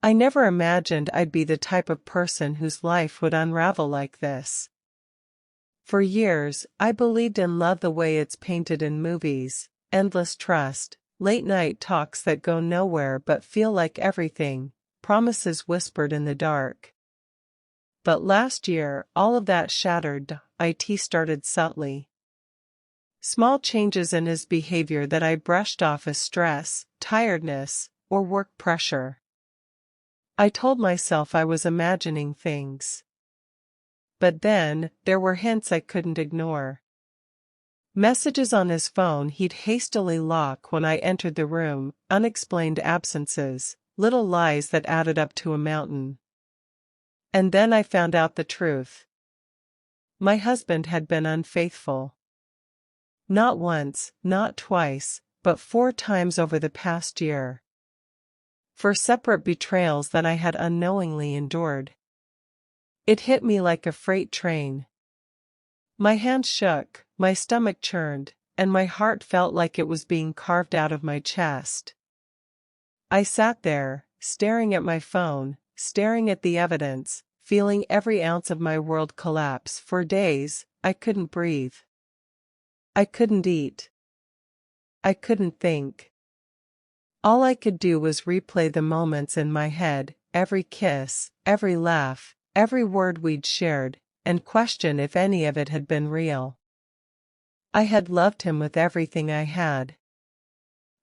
I never imagined I'd be the type of person whose life would unravel like this. For years, I believed in love the way it's painted in movies, endless trust, late-night talks that go nowhere but feel like everything, promises whispered in the dark. But last year, all of that shattered. It started subtly. Small changes in his behavior that I brushed off as stress, tiredness, or work pressure. I told myself I was imagining things. But then, there were hints I couldn't ignore. Messages on his phone he'd hastily lock when I entered the room, unexplained absences, little lies that added up to a mountain. And then I found out the truth. My husband had been unfaithful. Not once, not twice, but 4 times over the past year. 4 separate betrayals that I had unknowingly endured. It hit me like a freight train. My hands shook, my stomach churned, and my heart felt like it was being carved out of my chest. I sat there, staring at my phone, staring at the evidence, feeling every ounce of my world collapse. For days, I couldn't breathe. I couldn't eat. I couldn't think. All I could do was replay the moments in my head, every kiss, every laugh, every word we'd shared, and question if any of it had been real. I had loved him with everything I had.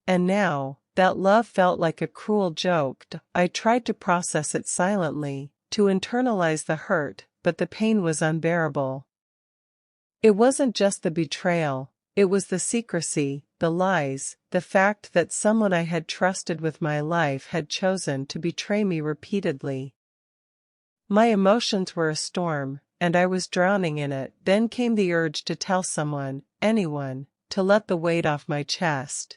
And now, that love felt like a cruel joke. I tried to process it silently, to internalize the hurt, but the pain was unbearable. It wasn't just the betrayal, it was the secrecy, the lies, the fact that someone I had trusted with my life had chosen to betray me repeatedly. My emotions were a storm, and I was drowning in it. Then came the urge to tell someone, anyone, to let the weight off my chest.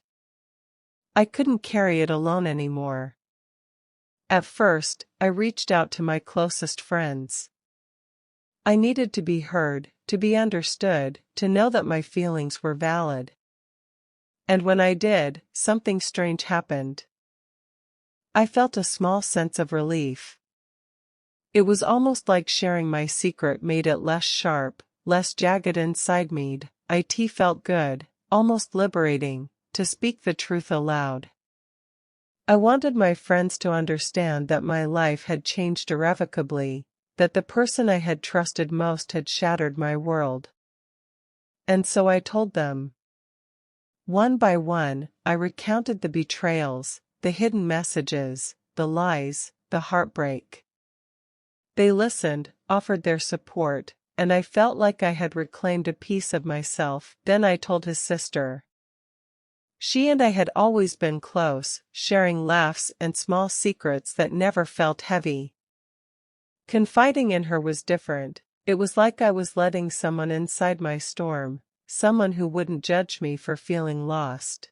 I couldn't carry it alone anymore. At first, I reached out to my closest friends. I needed to be heard, to be understood, to know that my feelings were valid. And when I did, something strange happened. I felt a small sense of relief. It was almost like sharing my secret made it less sharp, less jagged inside me. It felt good, almost liberating, to speak the truth aloud. I wanted my friends to understand that my life had changed irrevocably, that the person I had trusted most had shattered my world. And so I told them. One by one, I recounted the betrayals, the hidden messages, the lies, the heartbreak. They listened, offered their support, and I felt like I had reclaimed a piece of myself. Then I told his sister. She and I had always been close, sharing laughs and small secrets that never felt heavy. Confiding in her was different. It was like I was letting someone inside my storm, someone who wouldn't judge me for feeling lost.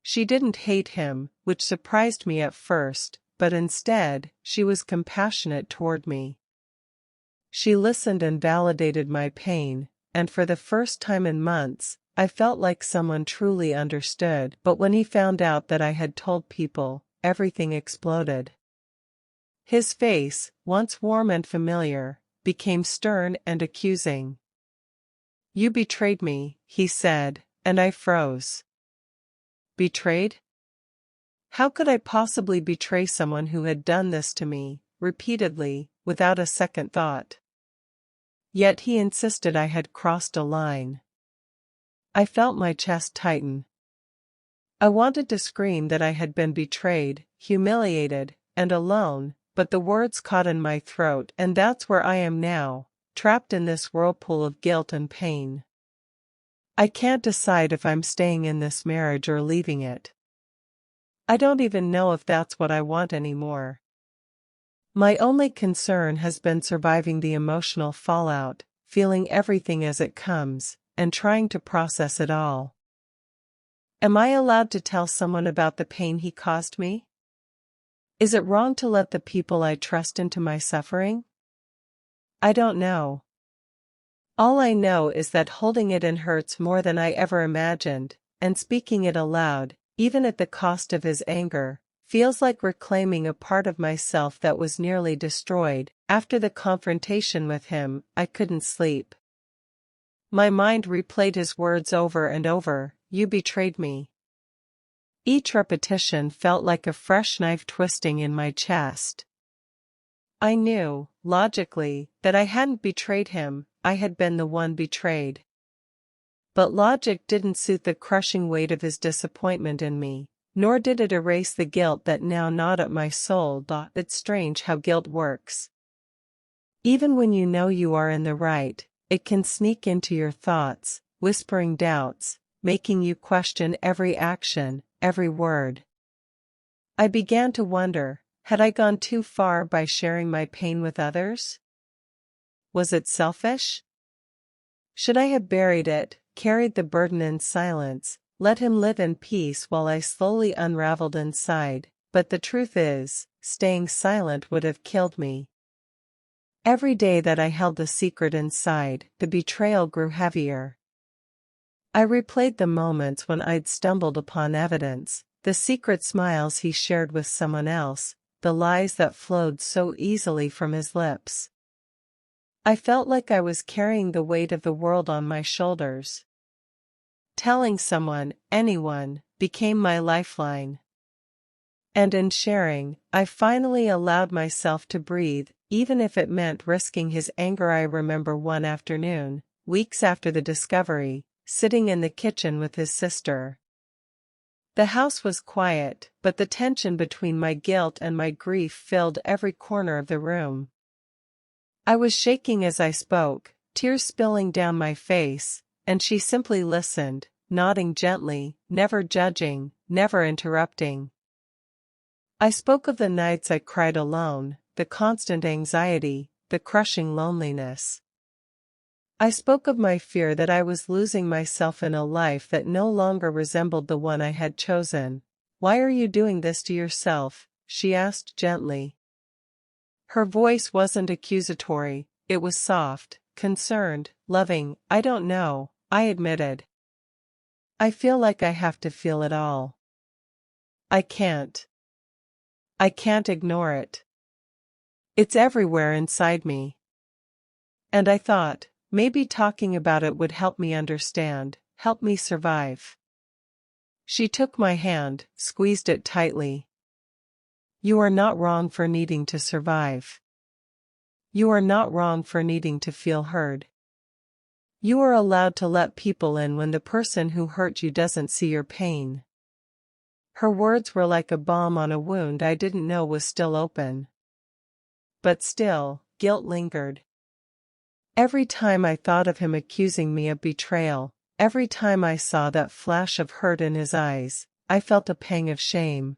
She didn't hate him, which surprised me at first, but instead, she was compassionate toward me. She listened and validated my pain, and for the first time in months, I felt like someone truly understood. But when he found out that I had told people, everything exploded. His face, once warm and familiar, became stern and accusing. "You betrayed me," he said, and I froze. Betrayed? How could I possibly betray someone who had done this to me, repeatedly, without a second thought? Yet he insisted I had crossed a line. I felt my chest tighten. I wanted to scream that I had been betrayed, humiliated, and alone, but the words caught in my throat, and that's where I am now, trapped in this whirlpool of guilt and pain. I can't decide if I'm staying in this marriage or leaving it. I don't even know if that's what I want anymore. My only concern has been surviving the emotional fallout, feeling everything as it comes, and trying to process it all. Am I allowed to tell someone about the pain he caused me? Is it wrong to let the people I trust into my suffering? I don't know. All I know is that holding it in hurts more than I ever imagined, and speaking it aloud, even at the cost of his anger, feels like reclaiming a part of myself that was nearly destroyed. After the confrontation with him, I couldn't sleep. My mind replayed his words over and over, "You betrayed me." Each repetition felt like a fresh knife twisting in my chest. I knew, logically, that I hadn't betrayed him, I had been the one betrayed. But logic didn't suit the crushing weight of his disappointment in me, nor did it erase the guilt that now gnawed at my soul. It's strange how guilt works. Even when you know you are in the right, it can sneak into your thoughts, whispering doubts, making you question every action, every word. I began to wonder, had I gone too far by sharing my pain with others? Was it selfish? Should I have buried it, carried the burden in silence, let him live in peace while I slowly unraveled inside? But the truth is, staying silent would have killed me. Every day that I held the secret inside, the betrayal grew heavier. I replayed the moments when I'd stumbled upon evidence, the secret smiles he shared with someone else, the lies that flowed so easily from his lips. I felt like I was carrying the weight of the world on my shoulders. Telling someone, anyone, became my lifeline. And in sharing, I finally allowed myself to breathe, even if it meant risking his anger. I remember one afternoon, weeks after the discovery, sitting in the kitchen with his sister. The house was quiet, but the tension between my guilt and my grief filled every corner of the room. I was shaking as I spoke, tears spilling down my face, and she simply listened, nodding gently, never judging, never interrupting. I spoke of the nights I cried alone, the constant anxiety, the crushing loneliness. I spoke of my fear that I was losing myself in a life that no longer resembled the one I had chosen. "Why are you doing this to yourself?" she asked gently. Her voice wasn't accusatory, it was soft, concerned, loving. "I don't know," I admitted. "I feel like I have to feel it all. I can't. I can't ignore it. It's everywhere inside me." And I thought, maybe talking about it would help me understand, help me survive. She took my hand, squeezed it tightly. "You are not wrong for needing to survive. You are not wrong for needing to feel heard. You are allowed to let people in when the person who hurt you doesn't see your pain." Her words were like a balm on a wound I didn't know was still open. But still, guilt lingered. Every time I thought of him accusing me of betrayal, every time I saw that flash of hurt in his eyes, I felt a pang of shame.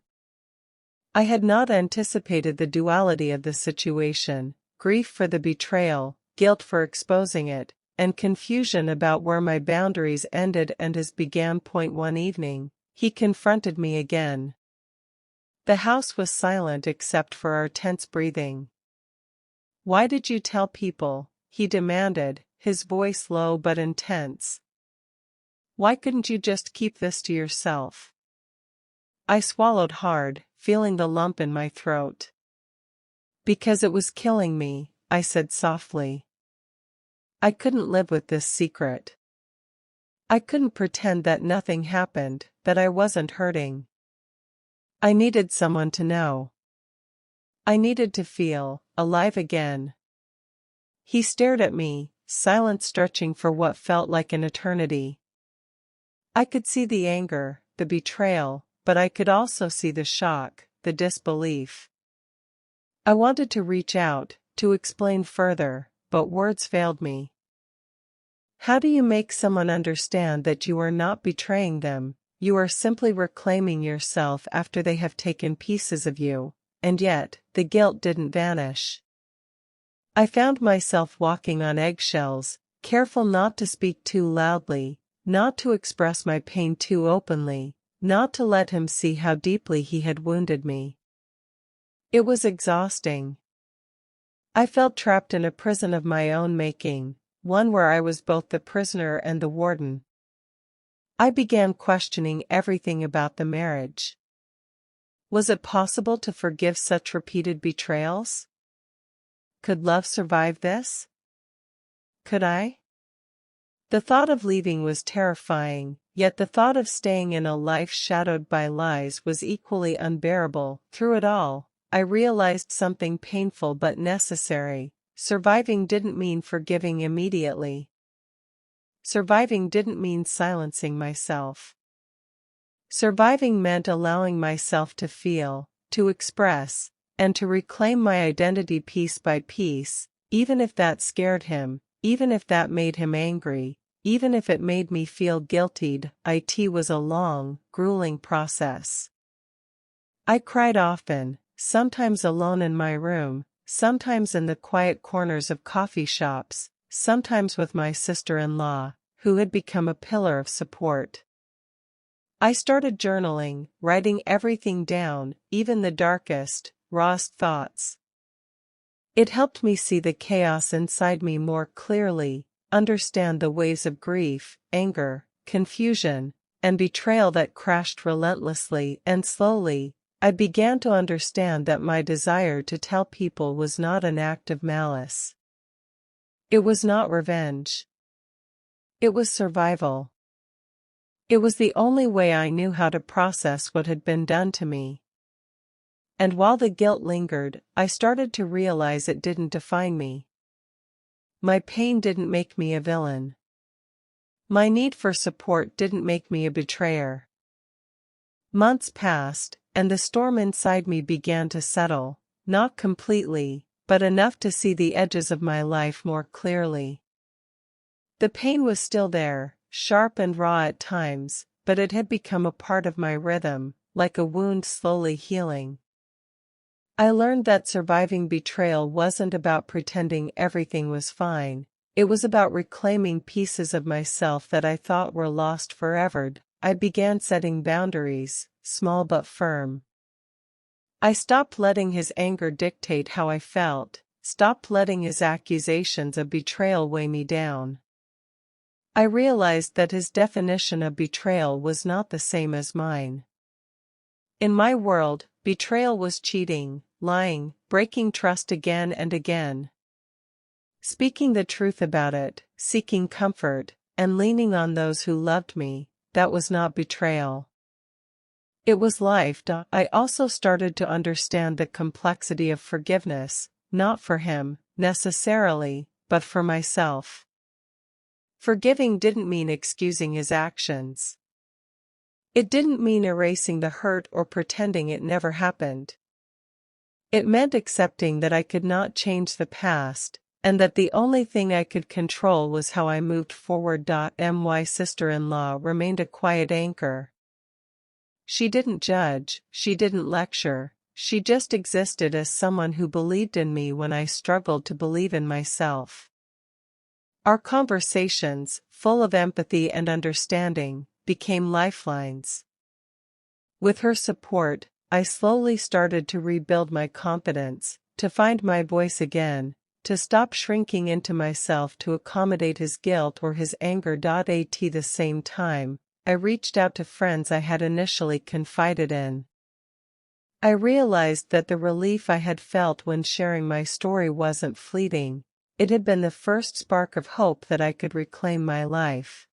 I had not anticipated the duality of the situation, grief for the betrayal, guilt for exposing it, and confusion about where my boundaries ended and his began. One evening, he confronted me again. The house was silent except for our tense breathing. "Why did you tell people?" he demanded, his voice low but intense. "Why couldn't you just keep this to yourself?" I swallowed hard, feeling the lump in my throat. "Because it was killing me," I said softly. I couldn't live with this secret. I couldn't pretend that nothing happened, that I wasn't hurting. I needed someone to know. I needed to feel alive again. He stared at me, silent, stretching for what felt like an eternity. I could see the anger, the betrayal, but I could also see the shock, the disbelief. I wanted to reach out, to explain further, but words failed me. How do you make someone understand that you are not betraying them, you are simply reclaiming yourself after they have taken pieces of you, and yet, the guilt didn't vanish. I found myself walking on eggshells, careful not to speak too loudly, not to express my pain too openly, not to let him see how deeply he had wounded me. It was exhausting. I felt trapped in a prison of my own making, one where I was both the prisoner and the warden. I began questioning everything about the marriage. Was it possible to forgive such repeated betrayals? Could love survive this? Could I? The thought of leaving was terrifying, yet the thought of staying in a life shadowed by lies was equally unbearable. Through it all, I realized something painful but necessary. Surviving didn't mean forgiving immediately. Surviving didn't mean silencing myself. Surviving meant allowing myself to feel, to express, and to reclaim my identity piece by piece, even if that scared him, even if that made him angry, even if it made me feel guilty. It was a long, grueling process. I cried often, sometimes alone in my room, sometimes in the quiet corners of coffee shops, sometimes with my sister-in-law, who had become a pillar of support. I started journaling, writing everything down, even the darkest, rawest thoughts. It helped me see the chaos inside me more clearly, understand the waves of grief, anger, confusion, and betrayal that crashed relentlessly, and slowly, I began to understand that my desire to tell people was not an act of malice. It was not revenge. It was survival. It was the only way I knew how to process what had been done to me. And while the guilt lingered, I started to realize it didn't define me. My pain didn't make me a villain. My need for support didn't make me a betrayer. Months passed, and the storm inside me began to settle, not completely, but enough to see the edges of my life more clearly. The pain was still there, sharp and raw at times, but it had become a part of my rhythm, like a wound slowly healing. I learned that surviving betrayal wasn't about pretending everything was fine, it was about reclaiming pieces of myself that I thought were lost forever. I began setting boundaries, small but firm. I stopped letting his anger dictate how I felt, stopped letting his accusations of betrayal weigh me down. I realized that his definition of betrayal was not the same as mine. In my world, betrayal was cheating, lying, breaking trust again and again. Speaking the truth about it, seeking comfort, and leaning on those who loved me, that was not betrayal. It was life. I also started to understand the complexity of forgiveness, not for him, necessarily, but for myself. Forgiving didn't mean excusing his actions. It didn't mean erasing the hurt or pretending it never happened. It meant accepting that I could not change the past, and that the only thing I could control was how I moved forward. My sister-in-law remained a quiet anchor. She didn't judge, she didn't lecture, she just existed as someone who believed in me when I struggled to believe in myself. Our conversations, full of empathy and understanding, became lifelines. With her support, I slowly started to rebuild my confidence, to find my voice again, to stop shrinking into myself to accommodate his guilt or his anger. At the same time, I reached out to friends I had initially confided in. I realized that the relief I had felt when sharing my story wasn't fleeting, it had been the first spark of hope that I could reclaim my life.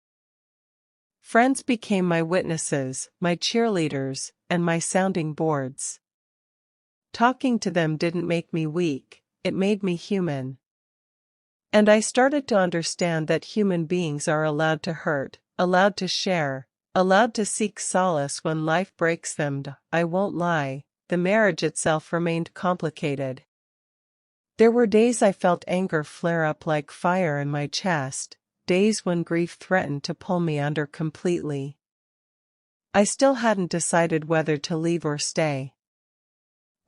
Friends became my witnesses, my cheerleaders, and my sounding boards. Talking to them didn't make me weak, it made me human. And I started to understand that human beings are allowed to hurt, allowed to share, allowed to seek solace when life breaks them. I won't lie, the marriage itself remained complicated. There were days I felt anger flare up like fire in my chest, days when grief threatened to pull me under completely. I still hadn't decided whether to leave or stay.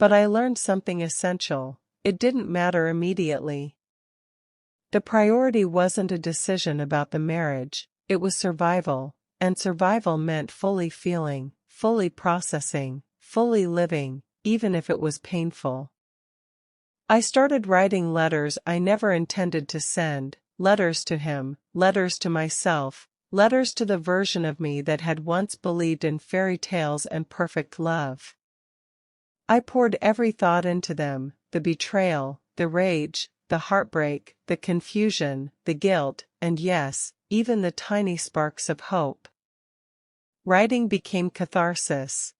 But I learned something essential: it didn't matter immediately. The priority wasn't a decision about the marriage, it was survival, and survival meant fully feeling, fully processing, fully living, even if it was painful. I started writing letters I never intended to send, letters to him, letters to myself, letters to the version of me that had once believed in fairy tales and perfect love. I poured every thought into them, the betrayal, the rage, the heartbreak, the confusion, the guilt, and yes, even the tiny sparks of hope. Writing became catharsis.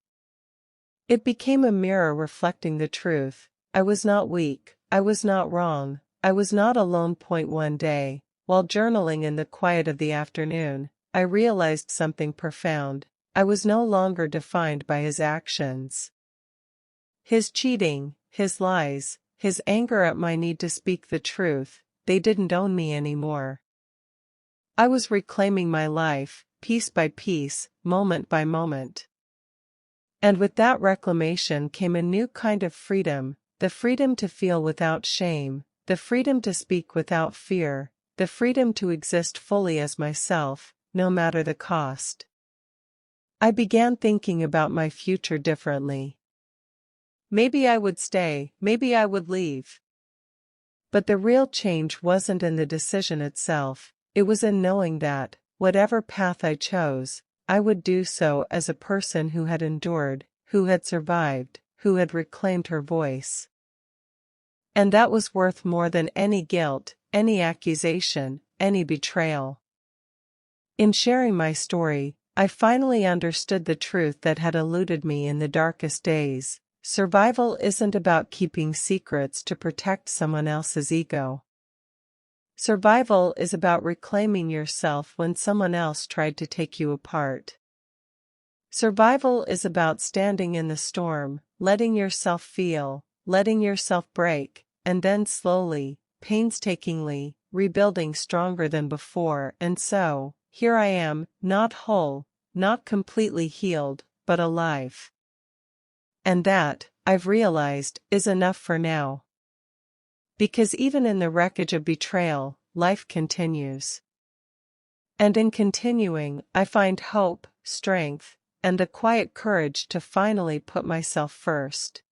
It became a mirror reflecting the truth. I was not weak, I was not wrong, I was not alone. One day, while journaling in the quiet of the afternoon, I realized something profound. I was no longer defined by his actions. His cheating, his lies, his anger at my need to speak the truth, they didn't own me anymore. I was reclaiming my life, piece by piece, moment by moment. And with that reclamation came a new kind of freedom, the freedom to feel without shame, the freedom to speak without fear, the freedom to exist fully as myself, no matter the cost. I began thinking about my future differently. Maybe I would stay, maybe I would leave. But the real change wasn't in the decision itself, it was in knowing that, whatever path I chose, I would do so as a person who had endured, who had survived, who had reclaimed her voice. And that was worth more than any guilt, any accusation, any betrayal. In sharing my story, I finally understood the truth that had eluded me in the darkest days. Survival isn't about keeping secrets to protect someone else's ego. Survival is about reclaiming yourself when someone else tried to take you apart. Survival is about standing in the storm, letting yourself feel, letting yourself break, and then slowly, painstakingly, rebuilding stronger than before. And so, here I am, not whole, not completely healed, but alive. And that, I've realized, is enough for now. Because even in the wreckage of betrayal, life continues. And in continuing, I find hope, strength, and the quiet courage to finally put myself first.